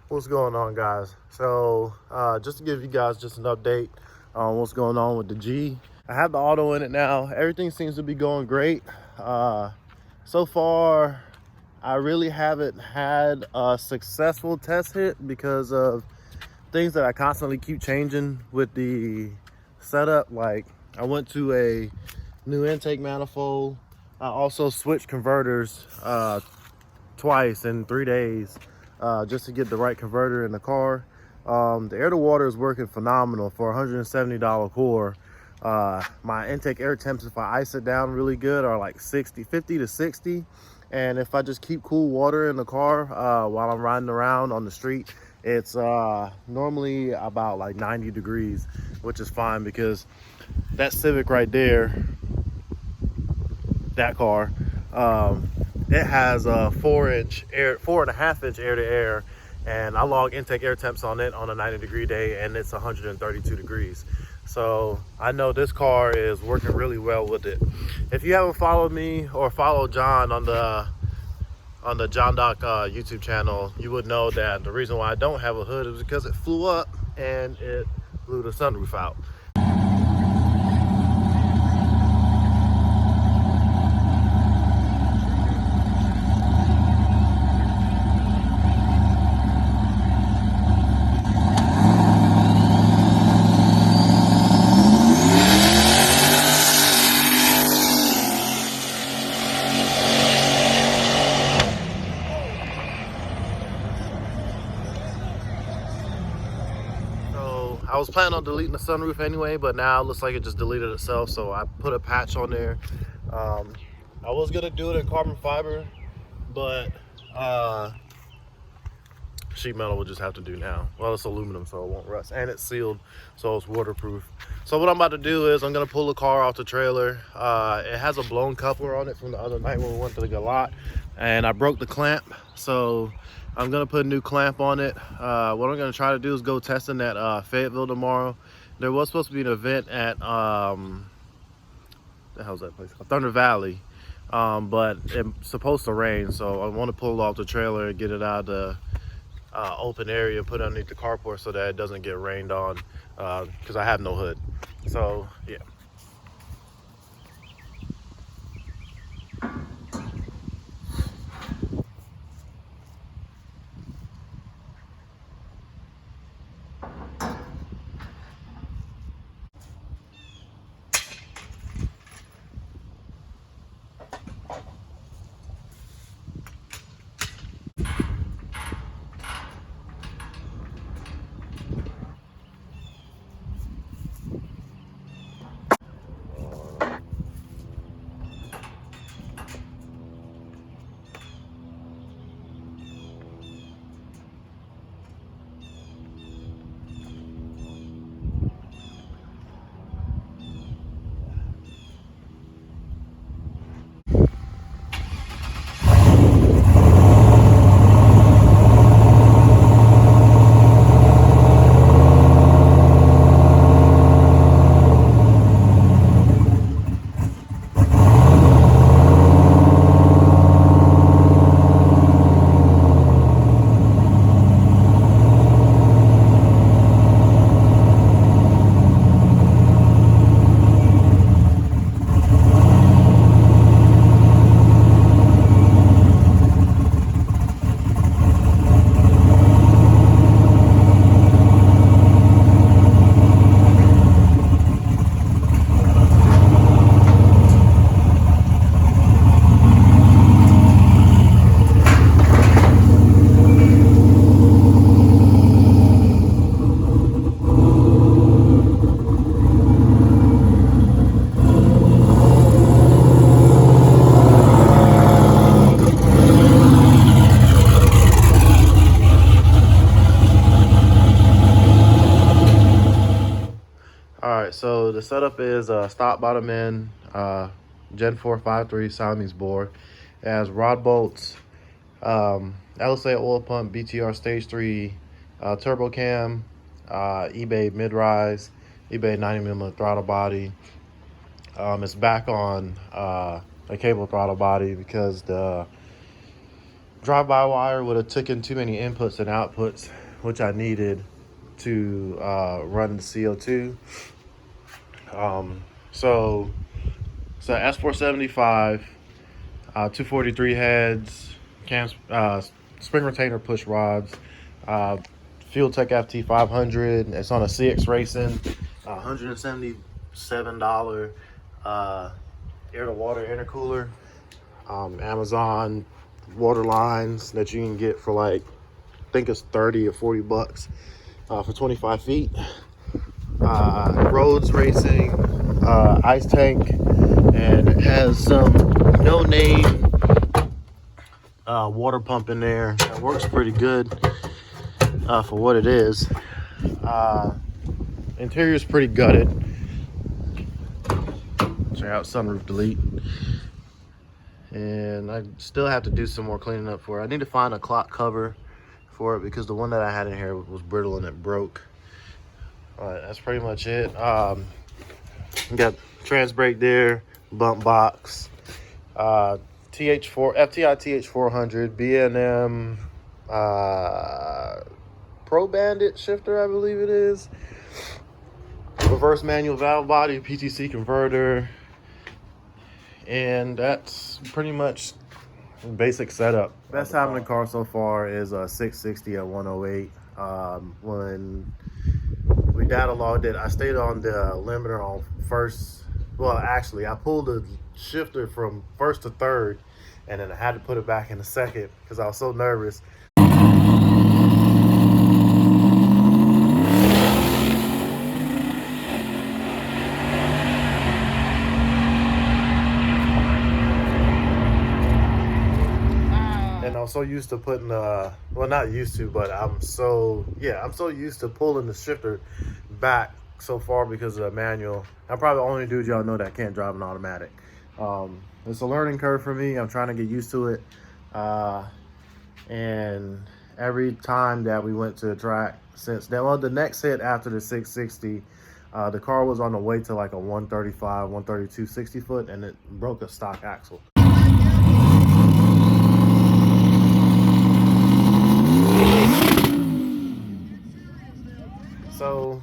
What's going on, guys? So just to give you guys just an update on what's going on with the G. I have the auto in it now. Everything seems to be going great. So far, I really haven't had a successful test hit because of things that I constantly keep changing with the setup. Like, I went to a new intake manifold. I also switched converters twice in 3 days just to get the right converter in the car. The air to water is working phenomenal for $170 core. My intake air temps, if I ice it down really good, are like 50 to 60. And if I just keep cool water in the car while I'm riding around on the street, it's normally about like 90 degrees, which is fine because that Civic right there, that car, it has a 4.5 inch air to air, and I log intake air temps on it on a 90-degree day, and it's 132 degrees. So I know this car is working really well with it. If you haven't followed me or followed John on the John Doc YouTube channel, you would know that the reason why I don't have a hood is because it flew up and it blew the sunroof out. I was planning on deleting the sunroof anyway, but now it looks like it just deleted itself, so I put a patch on there. I was gonna do it in carbon fiber, but sheet metal will just have to do now. Well, it's aluminum, so it won't rust, and it's sealed, so it's waterproof. So what I'm about to do is I'm gonna pull the car off the trailer. It has a blown coupler on it from the other night when we went to the Galat, and I broke the clamp, so I'm gonna put a new clamp on it. What I'm gonna try to do is go testing at Fayetteville tomorrow. There was supposed to be an event at the hell's that place called? Thunder Valley, but it's supposed to rain, so I want to pull it off the trailer and get it out of the open area and put it underneath the carport so that it doesn't get rained on, because I have no hood. So yeah. All right, so the setup is stop bottom end Gen 453 Siamese bore. It has rod bolts, LSA oil pump, BTR stage 3 turbo cam, eBay mid rise, eBay 90mm throttle body. It's back on a cable throttle body because the drive-by-wire would have taken too many inputs and outputs, which I needed to run the CO2. So S475, 243 heads, spring retainer push rods, Fuel Tech FT 500. It's on a CX Racing, $177 air-to-water intercooler. Amazon water lines that you can get for like, I think it's 30 or 40 bucks for 25 feet. Roads Racing ice tank, and it has some no-name water pump in there that works pretty good for what it is. Interior is pretty gutted. Check out sunroof delete. And I still have to do some more cleaning up for it. I need to find a clock cover for it because the one that I had in here was brittle and it broke. All right, that's pretty much it. Got trans brake there, bump box, FTI TH400, B&M Pro Bandit shifter, I believe it is. Reverse manual valve body, PTC converter, and that's pretty much basic setup. Best time in the car so far is a 660 at 108. When we data logged it, I stayed on the limiter on first. Well, actually, I pulled the shifter from first to third, and then I had to put it back in the second because I was so nervous. And I'm so used to putting well, not used to, but I'm so used to pulling the shifter back so far because of the manual. I'm probably the only dude y'all know that can't drive an automatic. It's a learning curve for me. I'm trying to get used to it. And every time that we went to the track since then, well, the next hit after the 660, the car was on the way to like a 135, 132, 60 foot, and it broke a stock axle. So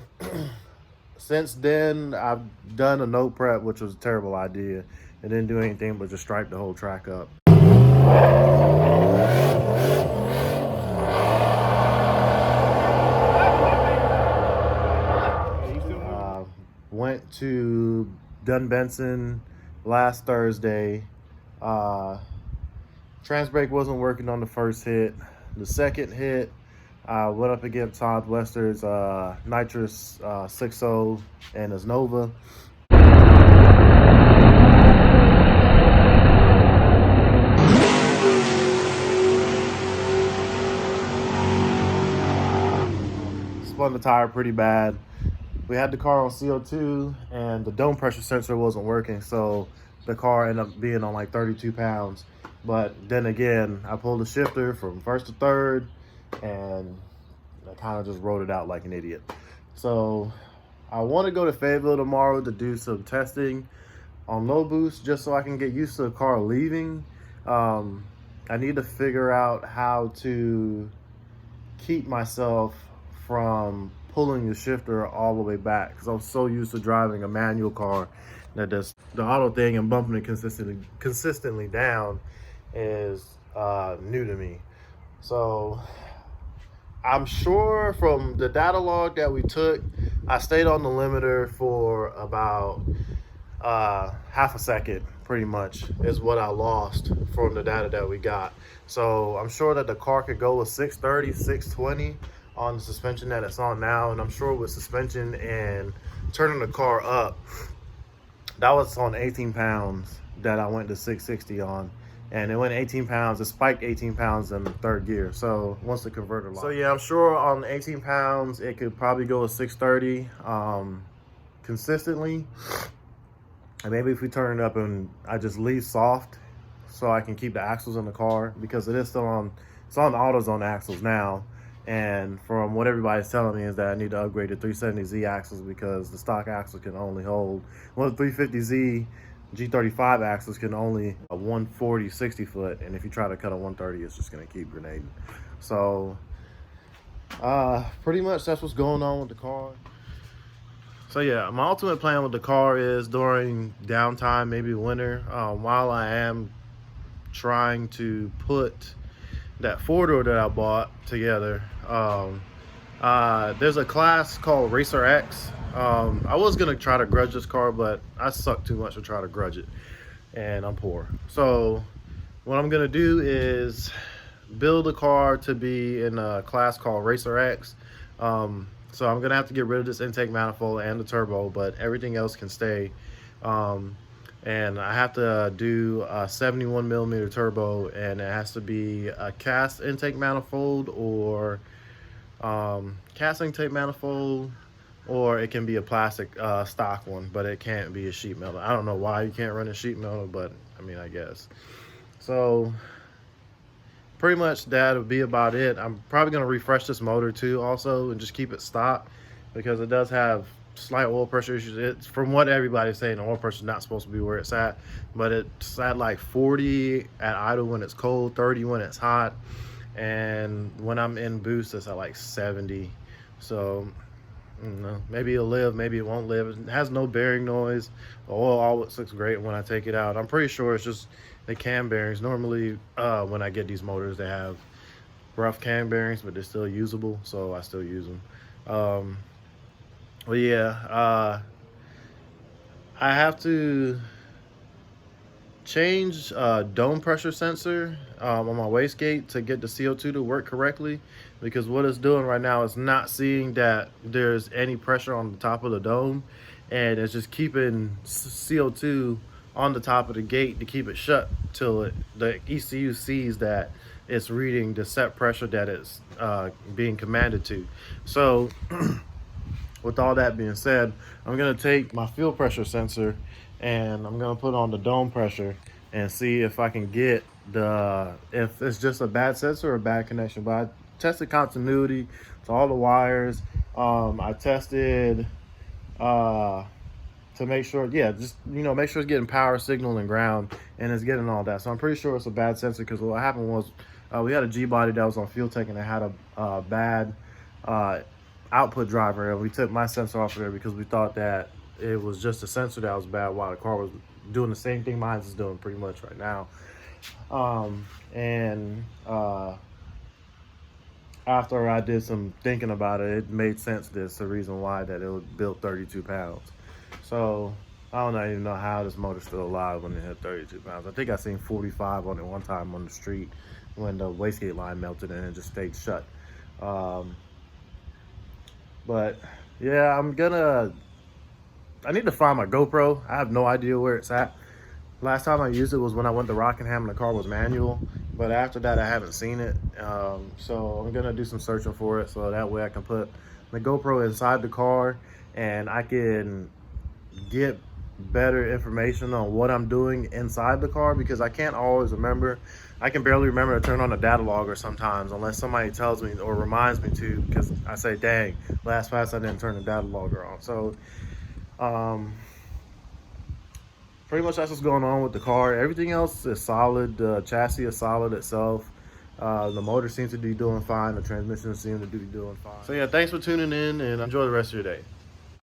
since then, I've done a note prep, which was a terrible idea, and didn't do anything but just stripe the whole track up. Went to Dun Benson last Thursday. Trans brake wasn't working on the first hit. The second hit, went up against Todd Wester's Nitrous 6.0 and his Nova. Spun the tire pretty bad. We had the car on CO2 and the dome pressure sensor wasn't working, so the car ended up being on like 32 pounds. But then again, I pulled the shifter from first to third and I kind of just rode it out like an idiot. So I want to go to Fayetteville tomorrow to do some testing on low boost just so I can get used to the car leaving. I need to figure out how to keep myself from pulling the shifter all the way back because I'm so used to driving a manual car that does the auto thing, and bumping it consistently down is new to me. So I'm sure from the data log that we took, I stayed on the limiter for about half a second, pretty much, is what I lost from the data that we got. So I'm sure that the car could go with 630, 620 on the suspension that it's on now. And I'm sure with suspension and turning the car up, that was on 18 pounds that I went to 660 on. And it went 18 pounds, it spiked 18 pounds in the third gear. So once the converter locked. So yeah, I'm sure on 18 pounds, it could probably go with 630 consistently. And maybe if we turn it up and I just leave soft so I can keep the axles in the car, because it is still on, it's on the AutoZone axles now. And from what everybody's telling me is that I need to upgrade to 370Z axles because the stock axle can only hold, well, the 350Z G35 axles can only a 140 60 foot, and if you try to cut a 130, it's just gonna keep grenading. So pretty much that's what's going on with the car. So yeah, my ultimate plan with the car is during downtime, maybe winter, while I am trying to put that four-door that I bought together. There's a class called Racer X. I was gonna try to grudge this car, but I suck too much to try to grudge it, and I'm poor. So what I'm gonna do is build a car to be in a class called Racer X. So I'm gonna have to get rid of this intake manifold and the turbo, but everything else can stay. And I have to do a 71 millimeter turbo, and it has to be a cast intake manifold or cast intake manifold, or it can be a plastic stock one, but it can't be a sheet metal. I don't know why you can't run a sheet metal, but I mean, I guess. So pretty much that'll be about it. I'm probably gonna refresh this motor too also and just keep it stock, because it does have slight oil pressure issues. It's, from what everybody's saying, the oil pressure is not supposed to be where it's at, but it's at like 40 at idle when it's cold, 30 when it's hot, and when I'm in boost it's at like 70. So you know, maybe it'll live, maybe it won't live. It has no bearing noise. The oil always looks great when I take it out. I'm pretty sure it's just the cam bearings. Normally when I get these motors, they have rough cam bearings, but they're still usable, so I still use them. Well, yeah, I have to change dome pressure sensor on my wastegate to get the CO2 to work correctly, because what it's doing right now is not seeing that there's any pressure on the top of the dome, and it's just keeping CO2 on the top of the gate to keep it shut till the ECU sees that it's reading the set pressure that it's being commanded to. So with all that being said, I'm gonna take my fuel pressure sensor and I'm gonna put on the dome pressure and see if I can get if it's just a bad sensor or a bad connection. But I tested continuity to all the wires. I tested to make sure, yeah, just, you know, make sure it's getting power, signal, and ground, and it's getting all that. So I'm pretty sure it's a bad sensor, because what happened was we had a G body that was on fuel tank and it had a bad output driver, and we took my sensor off of there because we thought that it was just a sensor that was bad, while the car was doing the same thing mine is doing pretty much right now. After I did some thinking about it, it made sense. There's the reason why that it was built 32 pounds. So I don't even know how this motor's still alive when it hit 32 pounds. I think I seen 45 on it one time on the street when the wastegate line melted and it just stayed shut. But yeah, I need to find my GoPro. I have no idea where it's at. Last time I used it was when I went to Rockingham and the car was manual, but after that I haven't seen it. So I'm gonna do some searching for it, so that way I can put the GoPro inside the car and I can get better information on what I'm doing inside the car, because I can't always remember. I can barely remember to turn on the data logger sometimes unless somebody tells me or reminds me to, because I say, dang, last pass I didn't turn the data logger on. So pretty much that's what's going on with the car. Everything else is solid. The chassis is solid itself. The motor seems to be doing fine. The transmission seems to be doing fine. So yeah, thanks for tuning in, and enjoy the rest of your day.